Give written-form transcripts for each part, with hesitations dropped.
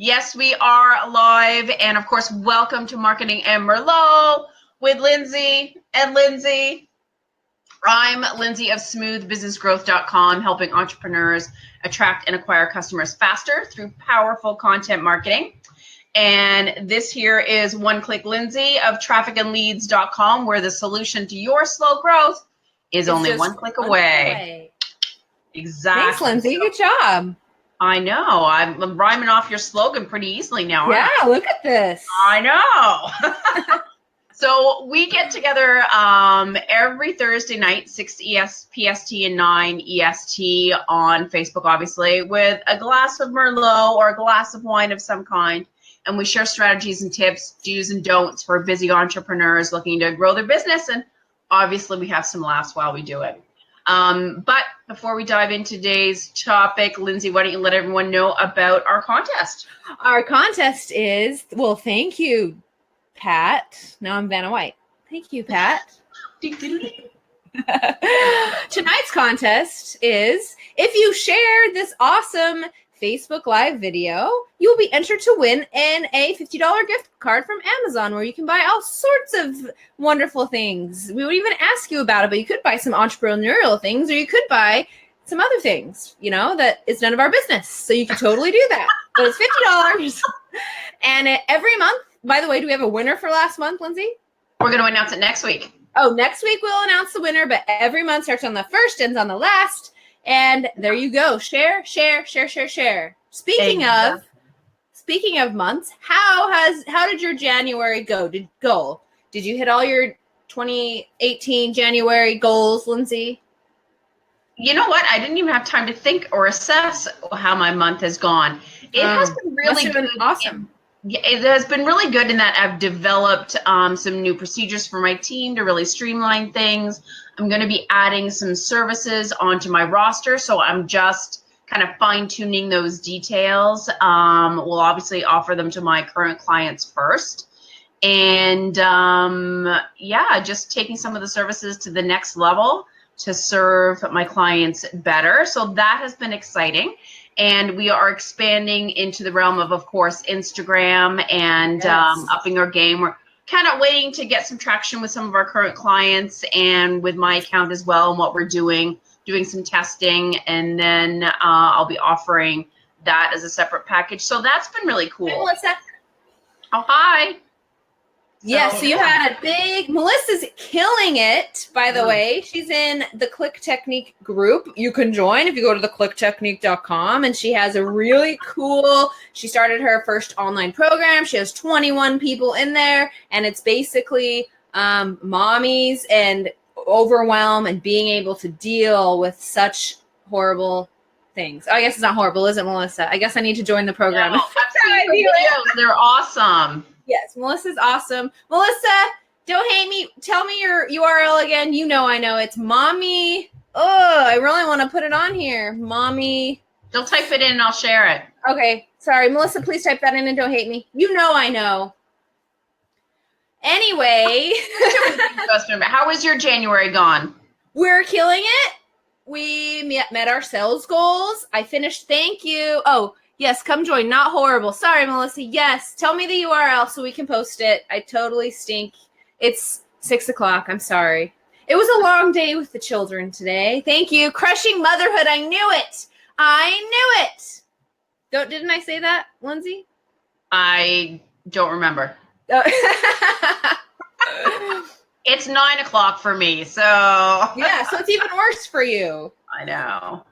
Yes, we are live. And of course, welcome to Marketing Merlot with Lindsey and Lindsey. I'm Lindsey of smoothbusinessgrowth.com, helping entrepreneurs attract and acquire customers faster through powerful content marketing. And this here is One Click Lindsey of trafficandleads.com, where the solution to your slow growth is only one click away. Exactly. Thanks, Lindsey. Good job. I know. I'm rhyming off your slogan pretty easily now. Yeah, look at this. I know. So we get together every Thursday night, 6 PST and 9 EST on Facebook, obviously, with a glass of Merlot or a glass of wine of some kind. And we share strategies and tips, do's and don'ts for busy entrepreneurs looking to grow their business. And obviously, we have some laughs while we do it. But before we dive into today's topic, Lindsey, why don't you let everyone know about our contest? Our contest is, well, thank you, Pat. Now I'm Vanna White. Thank you, Pat. Tonight's contest is, if you share this awesome Facebook Live video, you'll be entered to win a $50 gift card from Amazon, where you can buy all sorts of wonderful things. We would even ask you about it, but you could buy some entrepreneurial things, or you could buy some other things, that is none of our business. So you can totally do that. But it's $50. And every month, by the way, do we have a winner for last month, Lindsey? We're going to announce it next week. Oh, next week we'll announce the winner, but every month starts on the first, ends on the last. And there you go. Share, share, share, share, share. Speaking of months, how did your January go? Did you hit all your 2018 January goals, Lindsey? You know what? I didn't even have time to think or assess how my month has gone. It has been really good. Awesome. It has been really good in that I've developed some new procedures for my team to really streamline things. I'm going to be adding some services onto my roster, so I'm just kind of fine-tuning those details. We'll obviously offer them to my current clients first. And just taking some of the services to the next level to serve my clients better. So that has been exciting. And we are expanding into the realm of course, Instagram and upping our game. We're kind of waiting to get some traction with some of our current clients and with my account as well, and what we're doing some testing. And then I'll be offering that as a separate package. So that's been really cool. Hey, Melissa. Oh, hi. So you had a big, Melissa's killing it, by the way. She's in the Click Technique group. You can join if you go to theclicktechnique.com, and she has a really cool, she started her first online program. She has 21 people in there, and it's basically mommies and overwhelm and being able to deal with such horrible things. Oh, I guess it's not horrible, is it, Melissa? I guess I need to join the program. No, they're awesome. Yes, Melissa's awesome. Melissa, don't hate me. Tell me your URL again. I know. It's mommy. Oh, I really want to put it on here. Mommy. They'll type it in and I'll share it. Okay. Sorry, Melissa, please type that in and don't hate me. I know. Anyway. How was your January gone? We're killing it. We met our sales goals. I finished. Thank you. Oh, yes, come join. Not horrible. Sorry, Melissa. Yes, tell me the URL so we can post it. I totally stink. It's 6:00. I'm sorry. It was a long day with the children today. Thank you. Crushing motherhood. I knew it. Didn't I say that, Lindsey? I don't remember. It's 9:00 for me, so. Yeah, so it's even worse for you. I know.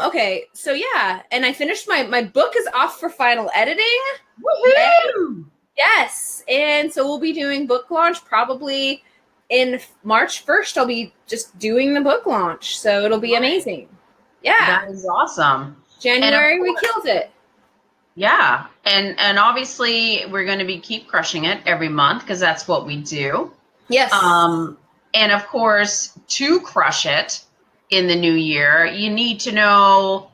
Okay, so yeah, and I finished my book is off for final editing. Woohoo! Yes, and so we'll be doing book launch probably in March 1st. I'll be just doing the book launch, so it'll be amazing. Yeah. That is awesome. January, we killed it. Yeah, and obviously we're going to keep crushing it every month because that's what we do. Yes. And of course, to crush it in the new year, you need to know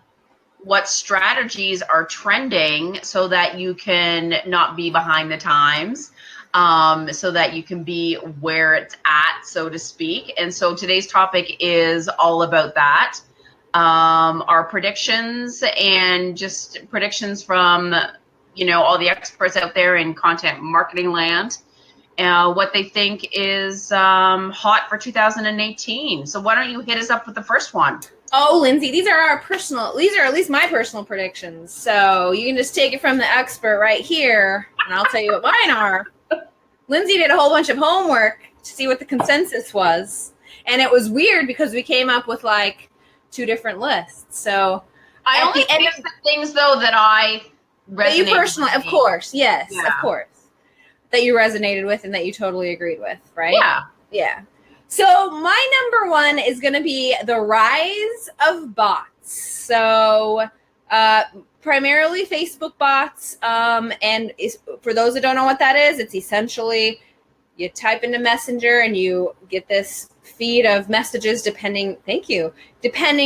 what strategies are trending so that you can not be behind the times, so that you can be where it's at, so to speak. And so today's topic is all about that. Our predictions and just predictions from all the experts out there in content marketing land, what they think is hot for 2018. So why don't you hit us up with the first one? Oh, Lindsay, these are at least my personal predictions. So you can just take it from the expert right here, and I'll tell you what mine are. Lindsay did a whole bunch of homework to see what the consensus was. And it was weird because we came up with like 2 different lists. So I only picked the things though that I resonated that you personally, with. Of course, yes, yeah. Of course, that you resonated with and that you totally agreed with, right? Yeah. So my number 1 is going to be the rise of bots. So primarily Facebook bots, and for those that don't know what that is, it's essentially you type into Messenger and you get this feed of messages depending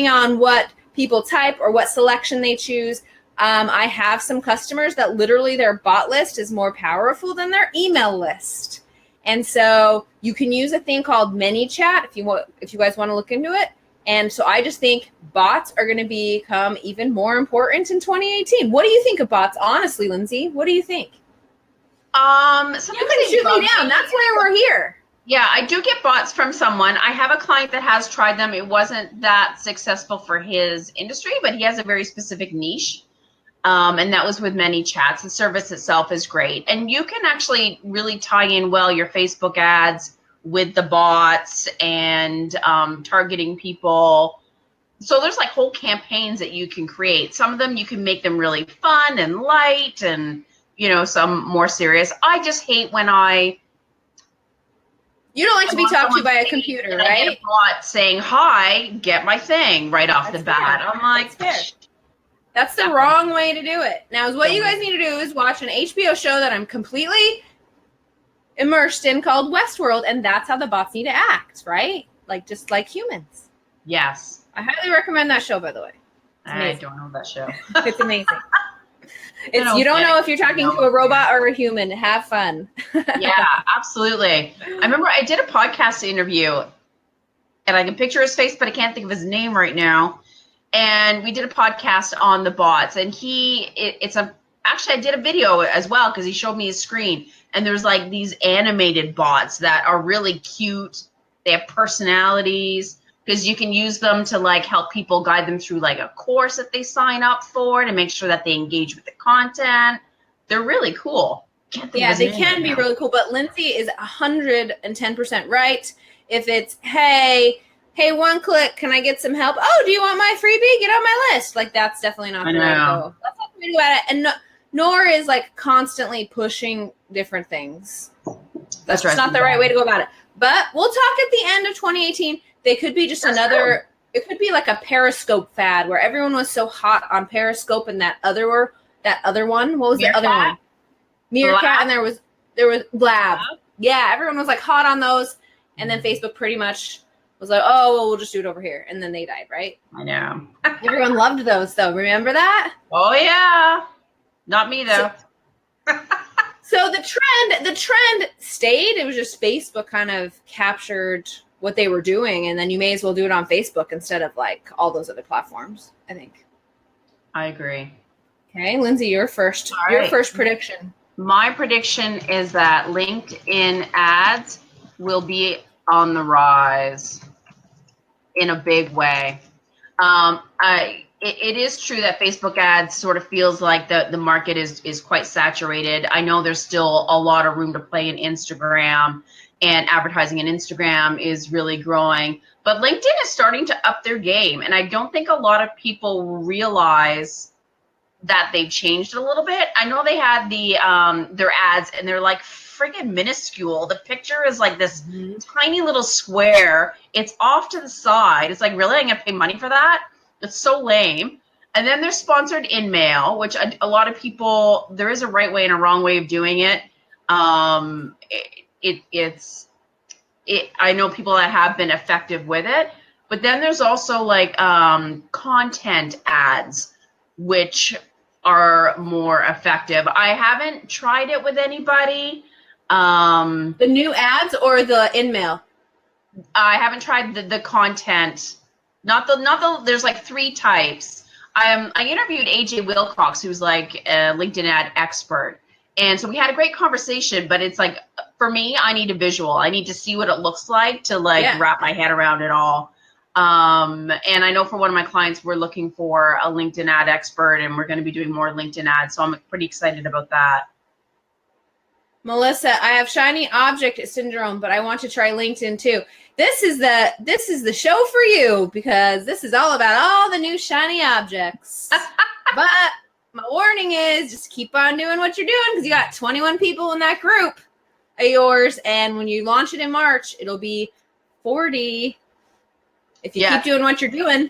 on what people type or what selection they choose. I have some customers that literally their bot list is more powerful than their email list. And so you can use a thing called ManyChat if you guys want to look into it. And so I just think bots are going to become even more important in 2018. What do you think of bots, honestly, Lindsay? What do you think? You can shoot me down. That's why we're here. Yeah, I do get bots from someone. I have a client that has tried them. It wasn't that successful for his industry, but he has a very specific niche. And that was with ManyChats. The service itself is great. And you can actually really tie in well your Facebook ads with the bots and targeting people. So there's like whole campaigns that you can create. Some of them you can make them really fun and light and, some more serious. I just hate when you don't like to be talked to by a computer, right? I get a bot saying, hi, get my thing right off the bat. I'm like, that's the wrong way to do it. Now, what you guys need to do is watch an HBO show that I'm completely immersed in called Westworld, and that's how the bots need to act, right? Just like humans. Yes. I highly recommend that show, by the way. I don't know that show. It's amazing. You don't know if you're talking to a robot or a human. Have fun. Yeah, absolutely. I remember I did a podcast interview, and I can picture his face, but I can't think of his name right now. And we did a podcast on the bots, and actually I did a video as well because he showed me his screen, and there's like these animated bots that are really cute. They have personalities because you can use them to like help people, guide them through like a course that they sign up for to make sure that they engage with the content. They're really cool. Yeah, they can be really cool, but Lindsay is 110% right. If it's, hey, one click, can I get some help? Oh, do you want my freebie? Get on my list. Like, that's definitely not the way to go. That's not the way to go at it. And nor is like constantly pushing different things. That's just not the right way to go about it. But we'll talk at the end of 2018. They could be just it could be like a Periscope fad where everyone was so hot on Periscope and that other one. What was the other one? Meerkat, and there was Blab. Yeah, everyone was like hot on those. And then Facebook pretty much was like, oh, well, we'll just do it over here. And then they died, right? I know. Everyone loved those, though. Remember that? Oh, yeah. Not me, though. So the trend stayed. It was just Facebook kind of captured what they were doing. And then you may as well do it on Facebook instead of like all those other platforms, I think. I agree. Okay, Lindsay, you're first. Your first prediction. My prediction is that LinkedIn ads will be on the rise in a big way. It is true that Facebook ads sort of feels like the market is quite saturated. I know there's still a lot of room to play in Instagram, and advertising in Instagram is really growing. But LinkedIn is starting to up their game, and I don't think a lot of people realize that they've changed a little bit. I know they had their ads, and they're like friggin' minuscule. The picture is like this tiny little square. It's off to the side. It's like, really? I'm gonna pay money for that? It's so lame. And then they're sponsored in mail, which a lot of people, there is a right way and a wrong way of doing it. I know people that have been effective with it, but then there's also like content ads, which are more effective. I haven't tried it with anybody. The new ads or the in-mail? I haven't tried the content. Not the. There's like 3 types. I interviewed AJ Wilcox, who's like a LinkedIn ad expert. And so we had a great conversation, but it's like, for me, I need a visual. I need to see what it looks like to like wrap my head around it all. And I know for one of my clients, we're looking for a LinkedIn ad expert, and we're going to be doing more LinkedIn ads. So I'm pretty excited about that. Melissa, I have shiny object syndrome, but I want to try LinkedIn too. This is the show for you, because this is all about all the new shiny objects. But my warning is just keep on doing what you're doing, because you got 21 people in that group of yours, and when you launch it in March, it'll be 40 if you keep doing what you're doing.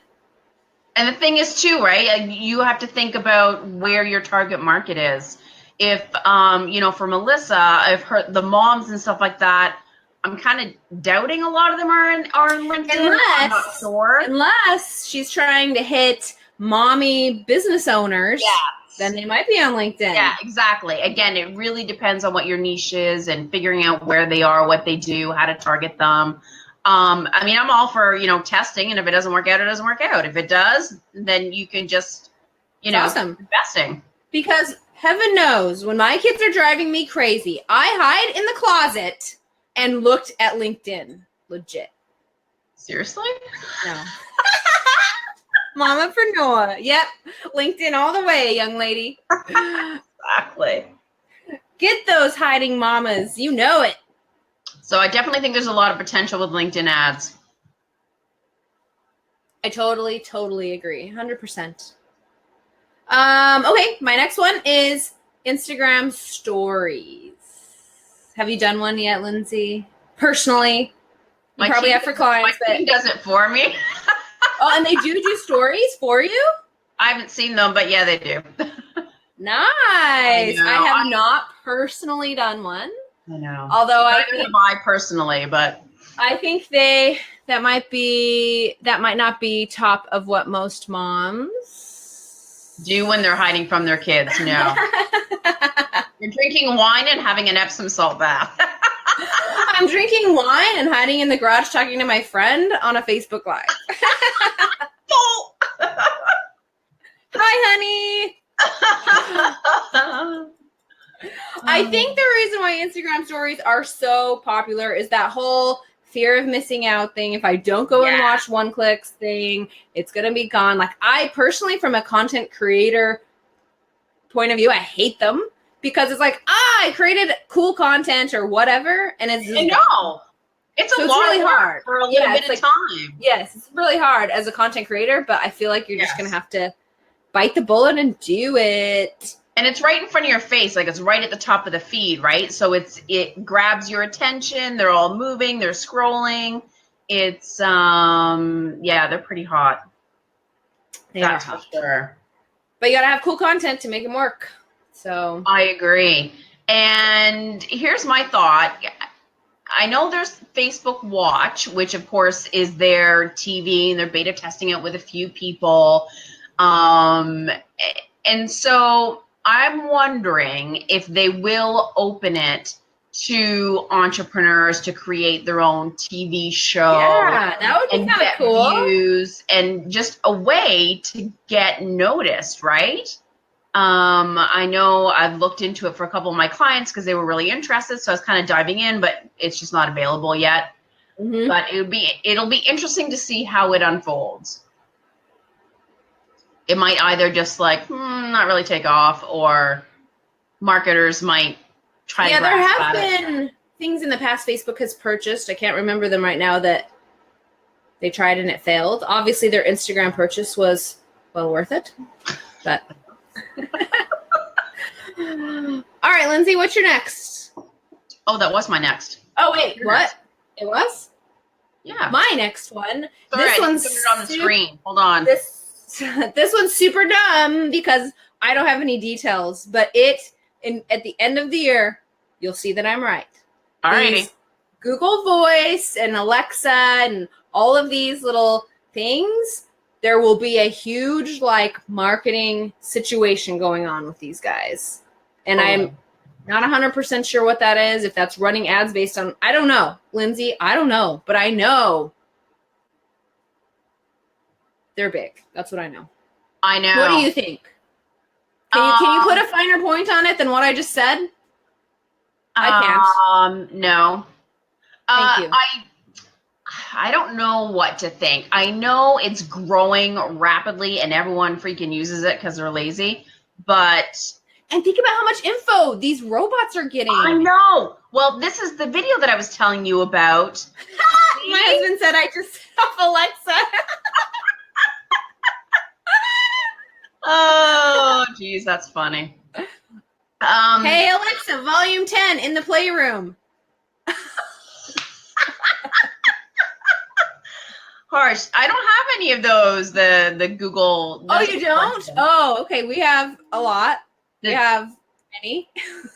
And the thing is too, right? You have to think about where your target market is. If, for Melissa, I've heard the moms and stuff like that, I'm kind of doubting a lot of them are in LinkedIn. I'm not sure. Unless she's trying to hit mommy business owners, then they might be on LinkedIn. Yeah, exactly. Again, it really depends on what your niche is and figuring out where they are, what they do, how to target them. I mean, I'm all for, testing, and if it doesn't work out, it doesn't work out. If it does, then you can just, awesome. investing. Because heaven knows, when my kids are driving me crazy, I hide in the closet and looked at LinkedIn. Legit. Seriously? No. Mama for Noah. Yep. LinkedIn all the way, young lady. Exactly. Get those hiding mamas. You know it. So I definitely think there's a lot of potential with LinkedIn ads. I totally agree. 100%. Okay, my next one is Instagram stories. Have you done one yet, Lindsay? Personally? You probably have for clients. My team does it for me. Oh, and they do stories for you? I haven't seen them, but yeah, they do. Nice. I have not personally done one. I know. Although I personally, but I think that might not be top of what most moms do when they're hiding from their kids. No. You're drinking wine and having an Epsom salt bath. I'm drinking wine and hiding in the garage talking to my friend on a Facebook Live. Oh. Hi, honey. I think the reason why Instagram stories are so popular is that whole fear of missing out thing. If I don't go and watch one clicks thing, it's going to be gone. Like, I personally, from a content creator point of view, I hate them, because it's like, I created cool content or whatever, and it's just gone. It's a lot really hard for a little bit of time. Yes, it's really hard as a content creator, but I feel like you're just going to have to bite the bullet and do it. And it's right in front of your face, like it's right at the top of the feed, right? So it grabs your attention. They're all moving, they're scrolling. It's they're pretty hot. That's for sure. But you gotta have cool content to make them work. So I agree. And here's my thought. I know there's Facebook Watch, which of course is their TV, and they're beta testing it with a few people. And so I'm wondering if they will open it to entrepreneurs to create their own TV show. Yeah, that would be kind of cool. Views and just a way to get noticed, right? I know I've looked into it for a couple of my clients because they were really interested, so I was kind of diving in, but it's just not available yet. Mm-hmm. But it'll be interesting to see how it unfolds. It might either just not really take off, or marketers might try to grasp there have been things in the past Facebook has purchased. I can't remember them right now that they tried and it failed. Obviously, their Instagram purchase was well worth it. But all right, Lindsay, what's your next? Oh, that was my next. Oh, wait, what? Next. It was? Yeah. My next one. Sorry, this one's put it on the screen. Hold on. This one's super dumb because I don't have any details, but at the end of the year, you'll see that I'm right. All right. Google Voice and Alexa and all of these little things, there will be a huge marketing situation going on with these guys. And I'm not 100% sure what that is, if that's running ads based on, I don't know, Lindsay, I don't know, but I know they're big. That's what I know. I know. What do you think? Can you put a finer point on it than what I just said? I can't. No. Thank you. I don't know what to think. I know it's growing rapidly and everyone freaking uses it because they're lazy, but... And think about how much info these robots are getting. I know. Well, this is the video that I was telling you about. My husband said I just have Alexa. Oh, geez, that's funny. Hey, Alexa, volume 10 in the playroom. Harsh. I don't have any of those. The Google. Oh, you don't? Oh, okay. We have a lot. We have many,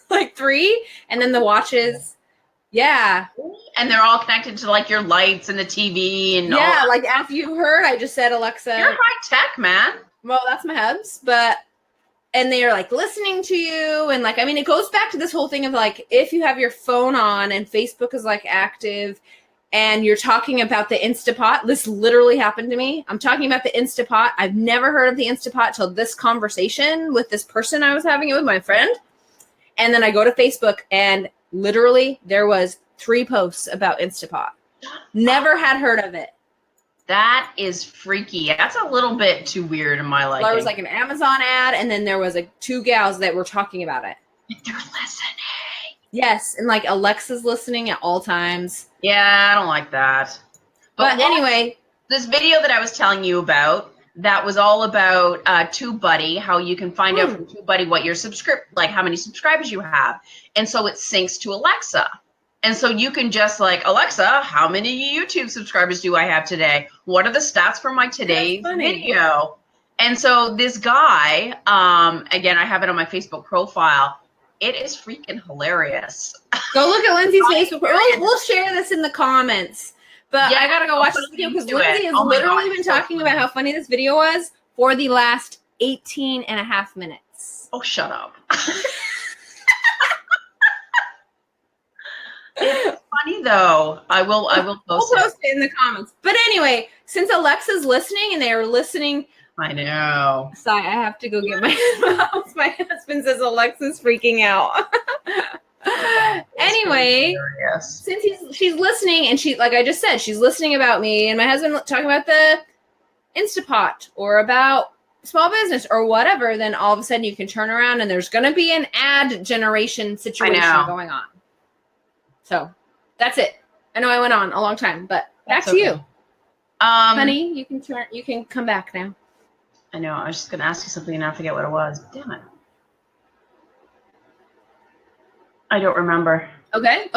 like 3, and then the watches. Yeah. And they're all connected to like your lights and the TV and yeah. all. Like after you heard, I just said Alexa. You're high tech, man. Well, that's my hubs, but. And they are like listening to you. And like, I mean, it goes back to this whole thing of like, if you have your phone on and Facebook is like active and you're talking about the Instapot, this literally happened to me. I'm talking about the Instapot. I've never heard of the Instapot till this conversation with this person I was having it with, my friend. And then I go to Facebook and literally there was 3 posts about Instapot. Never had heard of it. That is freaky. That's a little bit too weird in my liking. There was like an Amazon ad, and then there was like 2 gals that were talking about it. They're listening. Yes, and like Alexa's listening at all times. Yeah, I don't like that. But anyway, this video that I was telling you about, that was all about TubeBuddy, how you can find out from TubeBuddy what your like how many subscribers you have. And so it syncs to Alexa. And so you can just like, Alexa, how many YouTube subscribers do I have today? What are the stats for my today's video? And so this guy, again, I have it on my Facebook profile. It is freaking hilarious. Go look at Lindsey's Facebook. We'll share this in the comments. But yeah, I got to go watch this video because Lindsey has literally been talking about how funny this video was for the last 18 and a half minutes. Oh, shut up. It's funny though. I will post it in the comments. But anyway, since Alexa's listening and they are listening, I know. Sorry, I have to go get my mouse. My husband says Alexa's freaking out. Anyway, since she's listening and she, like I just said, she's listening about me and my husband talking about the Instapot or about small business or whatever, then all of a sudden you can turn around and there's going to be an ad generation situation going on. So that's it. I know I went on a long time, but back to you. Honey, you can come back now. I know. I was just going to ask you something and I forget what it was. Damn it. I don't remember. Okay.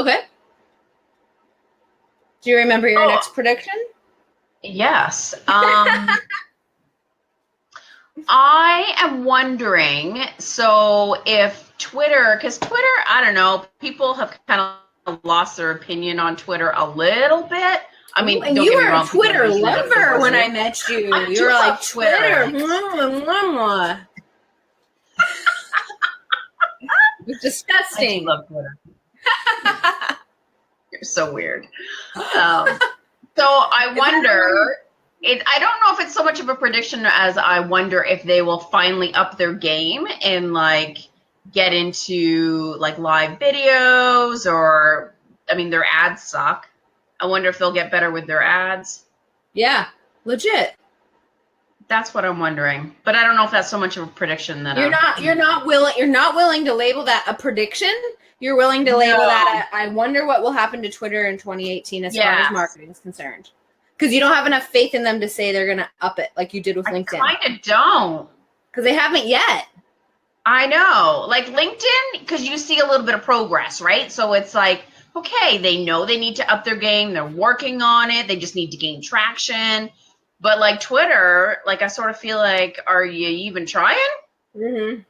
Do you remember your next prediction? Yes. I am wondering, so if Twitter, because Twitter, I don't know, people have kind of lost their opinion on Twitter a little bit. I mean, and you were a Twitter lover when I met you. You were like, Twitter. It's disgusting. I love Twitter. You're so weird. So I wonder, I don't know if it's so much of a prediction as I wonder if they will finally up their game and like get into like live videos or, I mean, their ads suck. I wonder if they'll get better with their ads. Yeah, legit. That's what I'm wondering, but I don't know if that's so much of a prediction that you're not willing to label that a prediction. You're willing to label that I wonder what will happen to Twitter in 2018 as far as marketing is concerned. Because you don't have enough faith in them to say they're going to up it like you did with LinkedIn. I kind of don't. Because they haven't yet. I know. Like LinkedIn, because you see a little bit of progress, right? So it's like, okay, they know they need to up their game. They're working on it. They just need to gain traction. But like Twitter, like I sort of feel like, are you even trying? Mm-hmm.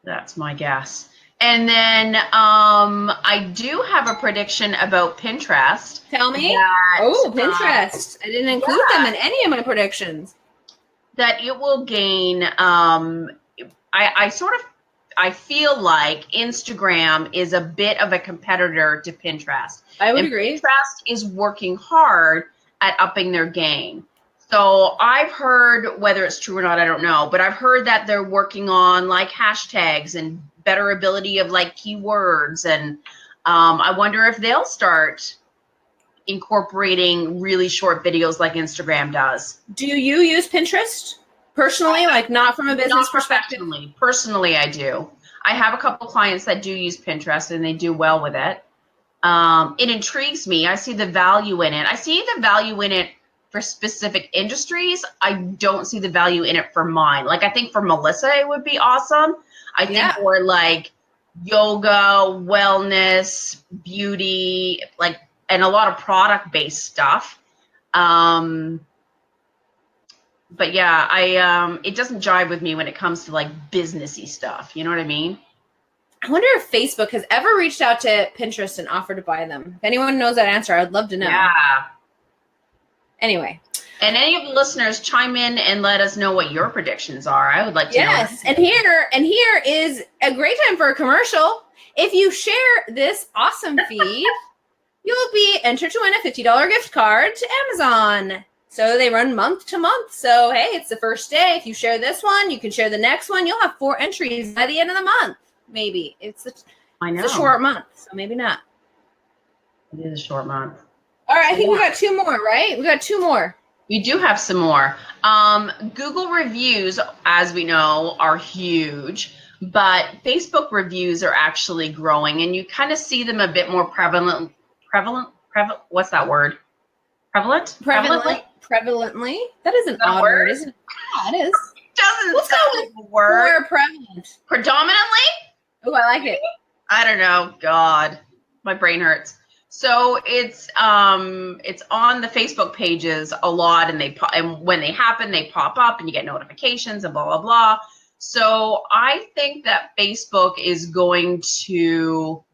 That's my guess. And then I do have a prediction about Pinterest. Tell me. Pinterest. I didn't include them in any of my predictions. That it will gain, I feel like Instagram is a bit of a competitor to Pinterest. I would agree. Pinterest is working hard at upping their game. So I've heard, whether it's true or not, I don't know, but I've heard that they're working on like hashtags and better ability of like keywords. And I wonder if they'll start incorporating really short videos like Instagram does. Do you use Pinterest personally, like not from a business perspective? Personally, I do. I have a couple clients that do use Pinterest and they do well with it. It intrigues me. I see the value in it. I see the value in it for specific industries. I don't see the value in it for mine. Like, I think for Melissa, it would be awesome. I think for like yoga, wellness, beauty, like, and a lot of product-based stuff. But yeah, it doesn't jive with me when it comes to like businessy stuff. You know what I mean? I wonder if Facebook has ever reached out to Pinterest and offered to buy them. If anyone knows that answer, I'd love to know. Yeah. Anyway. And any of the listeners, chime in and let us know what your predictions are. I would like to know. Yes, and here is a great time for a commercial. If you share this awesome feed, you'll be entered to win a $50 gift card to Amazon. So they run month to month. So, hey, it's the first day. If you share this one, you can share the next one. You'll have 4 entries by the end of the month. Maybe. It's a short month, so maybe not. It is a short month. All right, I think we got 2 more, right? We got 2 more. We do have some more. Google reviews, as we know, are huge, but Facebook reviews are actually growing, and you kind of see them a bit more prevalent. What's that word? Prevalent? Prevalently. That is an odd word, isn't it? Yeah, it is. Let's go with the word. More prevalent. Predominantly? Oh, I like it. I don't know. God, my brain hurts. So it's on the Facebook pages a lot, and when they happen, they pop up, and you get notifications and blah blah blah. So I think that Facebook is going to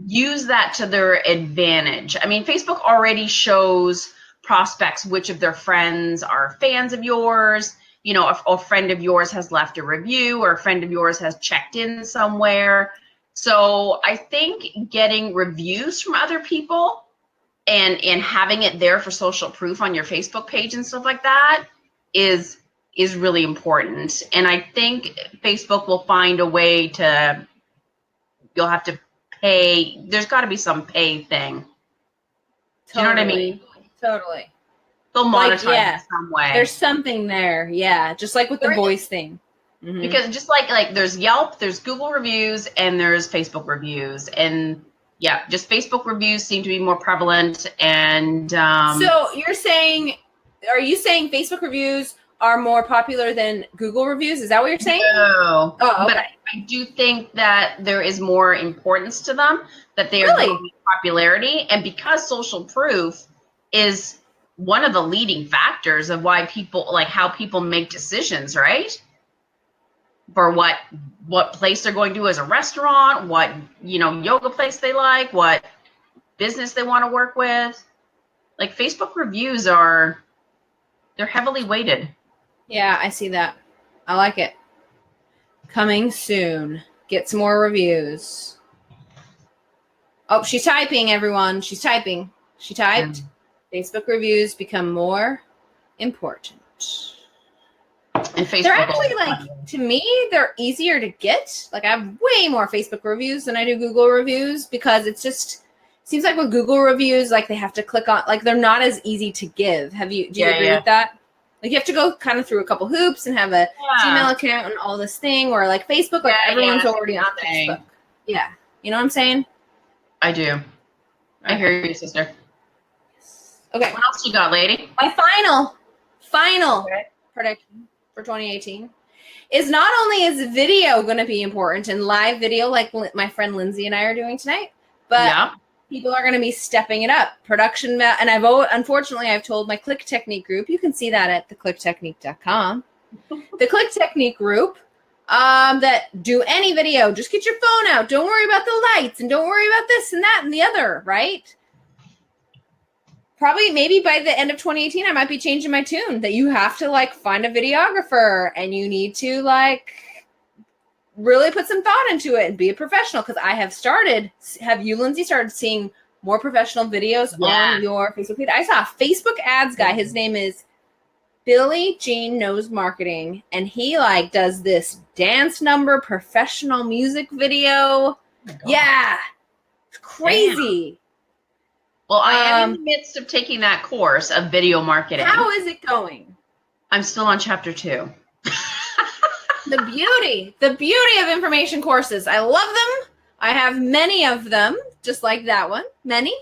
use that to their advantage. I mean, Facebook already shows prospects which of their friends are fans of yours. You know, if a friend of yours has left a review or a friend of yours has checked in somewhere. So I think getting reviews from other people and having it there for social proof on your Facebook page and stuff like that is really important. And I think Facebook will find a way to, you'll have to pay. There's got to be some pay thing. Totally. Do you know what I mean? Totally. They'll monetize in some way. There's something there. Yeah. Just like with the voice thing. Mm-hmm. Because just like there's Yelp, there's Google reviews, and there's Facebook reviews. And yeah, just Facebook reviews seem to be more prevalent. And so are you saying Facebook reviews are more popular than Google reviews? Is that what you're saying? No. Oh, okay. But I do think that there is more importance to them, that they are gaining popularity. And because social proof is one of the leading factors of why people, like how people make decisions, right? For what place they're going to as a restaurant, what, yoga place they like, what business they want to work with. Like Facebook reviews they're heavily weighted. Yeah, I see that. I like it. Coming soon. Get some more reviews. Oh, she's typing, everyone. She's typing. She typed. Facebook reviews become more important. And Facebook, they're actually to me, they're easier to get. Like, I have way more Facebook reviews than I do Google reviews because it's just seems like with Google reviews, like they have to click on, like they're not as easy to give. Do you agree with that? Like you have to go kind of through a couple hoops and have a Gmail account and all this thing, where like Facebook, like everyone's already on Facebook. Yeah. You know what I'm saying? I do. I hear you, sister. Okay. What else you got, lady? My final prediction for 2018 is not only is video going to be important and live video like my friend Lindsey and I are doing tonight, but people are going to be stepping it up. Production, and unfortunately I've told my Click Technique group, you can see that at theclicktechnique.com. The Click Technique group, that do any video, just get your phone out. Don't worry about the lights and don't worry about this and that and the other, right? Probably maybe by the end of 2018, I might be changing my tune that you have to like find a videographer and you need to like really put some thought into it and be a professional. Cause I have you, Lindsey, started seeing more professional videos on your Facebook feed? I saw a Facebook ads guy. His name is Billy Jean knows marketing, and he like does this dance number professional music video. Oh yeah, it's crazy. Damn. Well, I am in the midst of taking that course of video marketing. How is it going? I'm still on chapter 2. The beauty of information courses. I love them. I have many of them, just like that one. Many.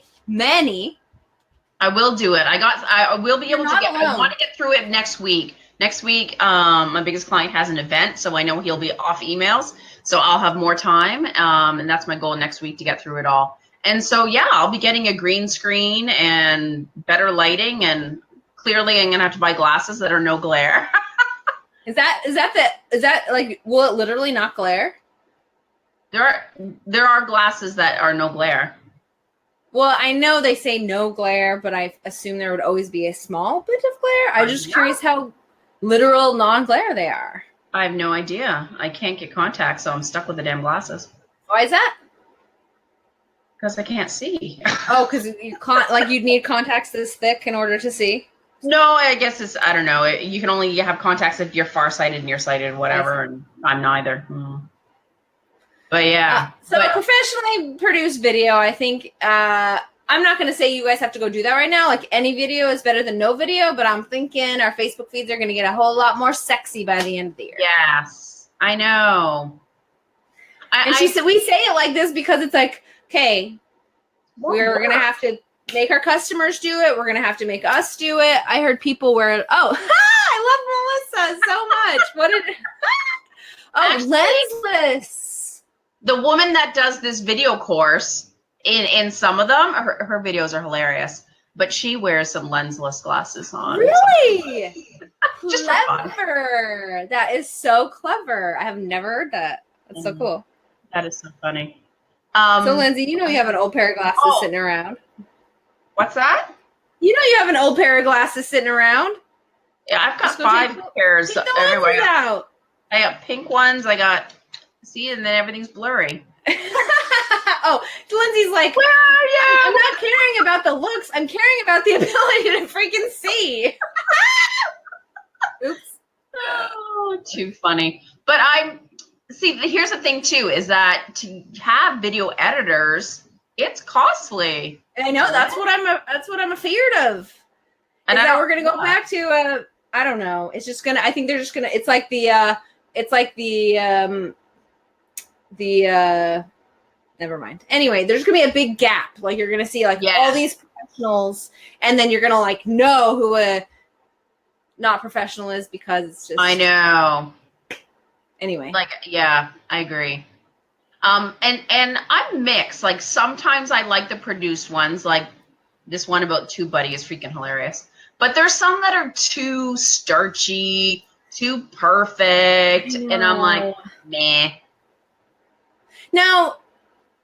I will do it. I will be able to get. Alone. I want to get through it next week. Next week, my biggest client has an event, so I know he'll be off emails, so I'll have more time. And that's my goal next week, to get through it all. And so, yeah, I'll be getting a green screen and better lighting, and clearly I'm gonna have to buy glasses that are no glare. Is that like, will it literally not glare? There are glasses that are no glare. Well, I know they say no glare, but I assume there would always be a small bit of glare. I'm just curious how literal non-glare they are. I have no idea. I can't get contacts, so I'm stuck with the damn glasses. Why is that? Because I can't see. Oh, because you'd need contacts this thick in order to see? No, I guess it's, I don't know. You can only have contacts if you're farsighted, nearsighted, whatever, and I'm neither. But yeah. Professionally produced video, I think, I'm not going to say you guys have to go do that right now. Like, any video is better than no video, but I'm thinking our Facebook feeds are going to get a whole lot more sexy by the end of the year. Yes, I know. She said, we say it like this because it's like, okay, we're going to have to make our customers do it. We're going to have to make us do it. I heard people where, I love Melissa so much. What did, lensless. The woman that does this video course, in some of them, her videos are hilarious, but she wears some lensless glasses on. Really? Just clever. That is so clever. I have never heard that. That's so cool. That is so funny. So Lindsay, you have an old pair of glasses sitting around. What's that? You have an old pair of glasses sitting around. Yeah, I've got 5 pairs everywhere. I got pink ones. I got, and then everything's blurry. Oh, Lindsay's like, where are you? I'm not caring about the looks. I'm caring about the ability to freaking see. Oops. Oh, too funny. But here's the thing too, is that to have video editors, it's costly. I know, that's what I'm afeared of. And that we're gonna go back to I don't know. It's just gonna, I think they're just gonna, it's like never mind. Anyway, there's gonna be a big gap. Like, you're gonna see all these professionals, and then you're gonna know who a not professional is, because it's just, I know. Anyway. Yeah, I agree. And I'm mixed. Like, sometimes I like the produced ones, like this one about TubeBuddy is freaking hilarious. But there's some that are too starchy, too perfect, and I'm like, nah. Now,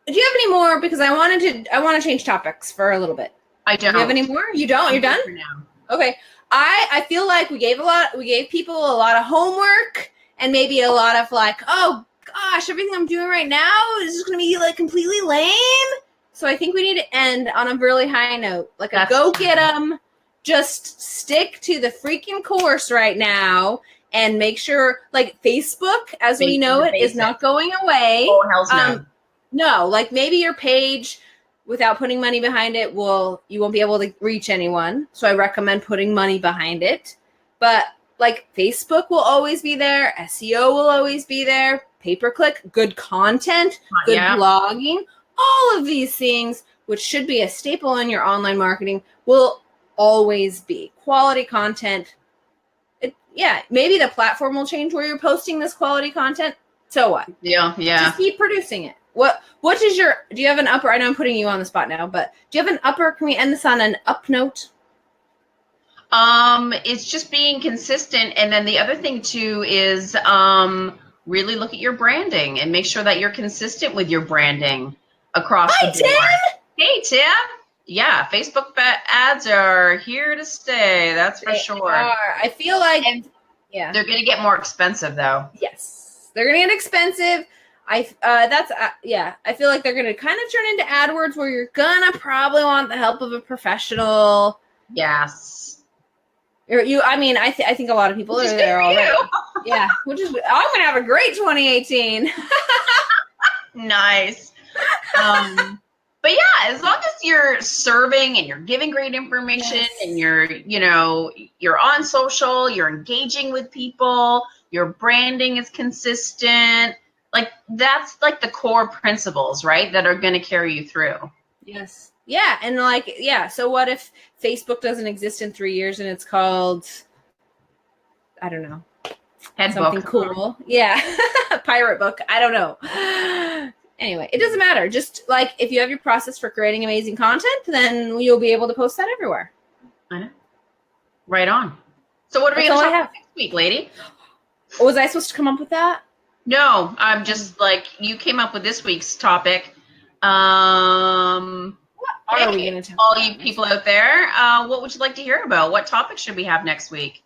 do you have any more? Because I want to change topics for a little bit. I don't. Do you have any more? You don't? You're done? For now. Okay. I feel like we gave people a lot of homework, and maybe a lot of oh gosh, everything I'm doing right now is just going to be completely lame. So I think we need to end on a really high note, go get them. Just stick to the freaking course right now, and make sure, Facebook, as we know it, is not going away. Oh, hell's no. No, maybe your page, without putting money behind it, you won't be able to reach anyone. So I recommend putting money behind it. But Facebook will always be there. SEO will always be there. Pay-per-click, good content, good blogging. All of these things, which should be a staple in your online marketing, will always be quality content. Maybe the platform will change where you're posting this quality content. So what? Yeah. Just keep producing it. What is do you have an upper? I know I'm putting you on the spot now, but do you have an upper? Can we end this on an up note? It's just being consistent. And then the other thing too is, really look at your branding and make sure that you're consistent with your branding across the board. Tim! Hey, Tim. Yeah, Facebook ads are here to stay. That's for sure. I feel like they're going to get more expensive, though. Yes, they're going to get expensive. I feel like they're going to kind of turn into AdWords, where you're gonna probably want the help of a professional. Yes. I think a lot of people are there already. Yeah, I'm gonna have a great 2018. Nice. But yeah, as long as you're serving and you're giving great information and you're on social, you're engaging with people, your branding is consistent, like that's like the core principles, right? That are going to carry you through. Yes. Yeah. And so what if Facebook doesn't exist in 3 years and it's called, I don't know, something cool. Yeah. Pirate book. I don't know. Anyway, it doesn't matter. Just like if you have your process for creating amazing content, then you'll be able to post that everywhere. I know. Right on. So what are we going to talk about next week, lady? Was I supposed to come up with that? No, I'm just like, you came up with this week's topic. What are we going to talk all you people out there, what would you like to hear about? What topic should we have next week?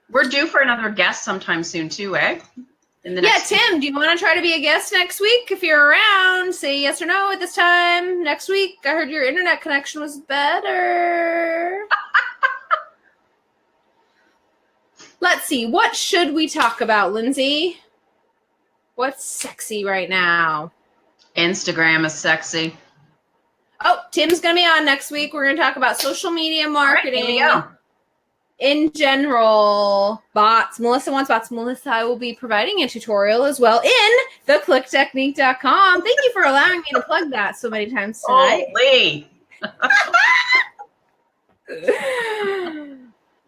We're due for another guest sometime soon too, eh? Tim, do you want to try to be a guest next week? If you're around, say yes or no at this time next week. I heard your internet connection was better. Let's see. What should we talk about, Lindsay? What's sexy right now? Instagram is sexy. Oh, Tim's going to be on next week. We're going to talk about social media marketing. Right, here we go. In general, bots. Melissa wants bots. Melissa, I will be providing a tutorial as well in theclicktechnique.com. Thank you for allowing me to plug that so many times tonight. Holy.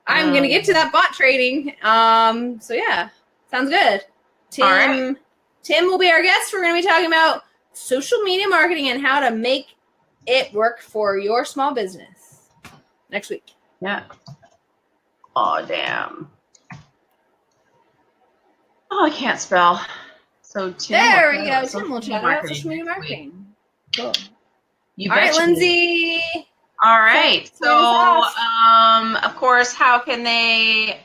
I'm going to get to that bot trading. So yeah, sounds good. Tim will be our guest. We're going to be talking about social media marketing and how to make it work for your small business next week. Yeah. Oh, damn. Oh, I can't spell. So Tim. There we go. Tim will chat about social media marketing. Cool. All right, Lindsay. All right. So, of course, how can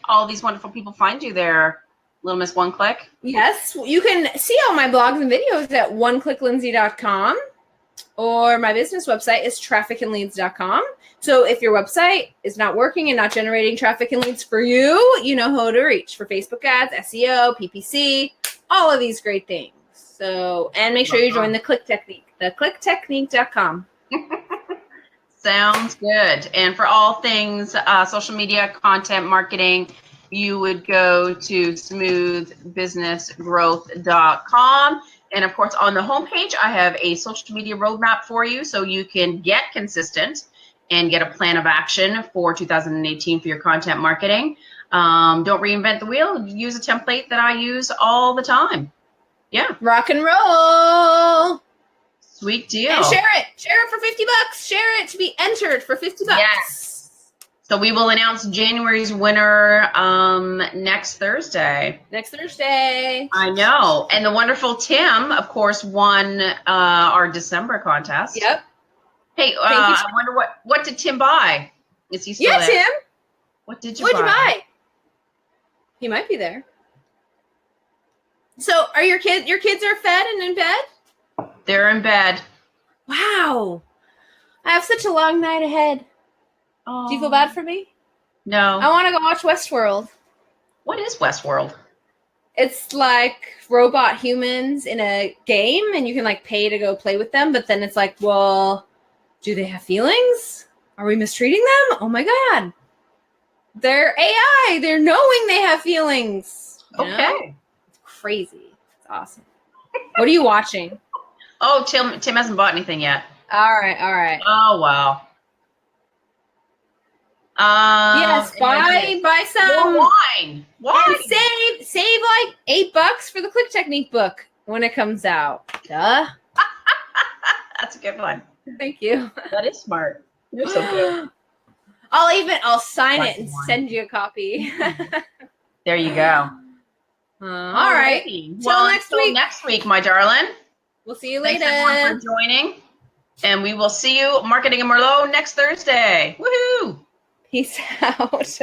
all these wonderful people find you there, Little Miss One Click? Yes, you can see all my blogs and videos at oneclicklindsay.com, or my business website is trafficandleads.com. So if your website is not working and not generating traffic and leads for you, you know who to reach for Facebook ads, SEO, PPC, all of these great things. So, and make sure you join the Click Technique, theclicktechnique.com. Sounds good. And for all things social media, content marketing, you would go to smoothbusinessgrowth.com. And of course, on the homepage, I have a social media roadmap for you so you can get consistent and get a plan of action for 2018 for your content marketing. Don't reinvent the wheel. Use a template that I use all the time. Yeah. Rock and roll. Sweet deal. And share it. Share it for $50. Share it to be entered for $50. Yes. So we will announce January's winner next Thursday. Next Thursday. I know. And the wonderful Tim, of course, won our December contest. Yep. Hey, I wonder what did Tim buy? Is he still there? Tim. What did you What'd buy? you buy? He might be there. So are your kids are fed and in bed? They're in bed. Wow. I have such a long night ahead. Oh. Do you feel bad for me? No. I want to go watch Westworld. What is Westworld? It's like robot humans in a game, and you can like pay to go play with them, but then it's like, well, do they have feelings? Are we mistreating them? Oh my God. They're AI. They're knowing they have feelings. Okay. It's crazy. It's awesome. What are you watching? Oh, Tim hasn't bought anything yet. All right. Oh, wow. Yes, buy some more wine. And save like $8 for the Click Technique book when it comes out. Duh. That's a good one. Thank you. That is smart. You're so good. I'll sign it and send you a copy. There you go. All right. Till next week, my darling. We'll see you later. Thanks everyone for joining. And we will see you Marketing Merlot next Thursday. Woohoo! Peace out.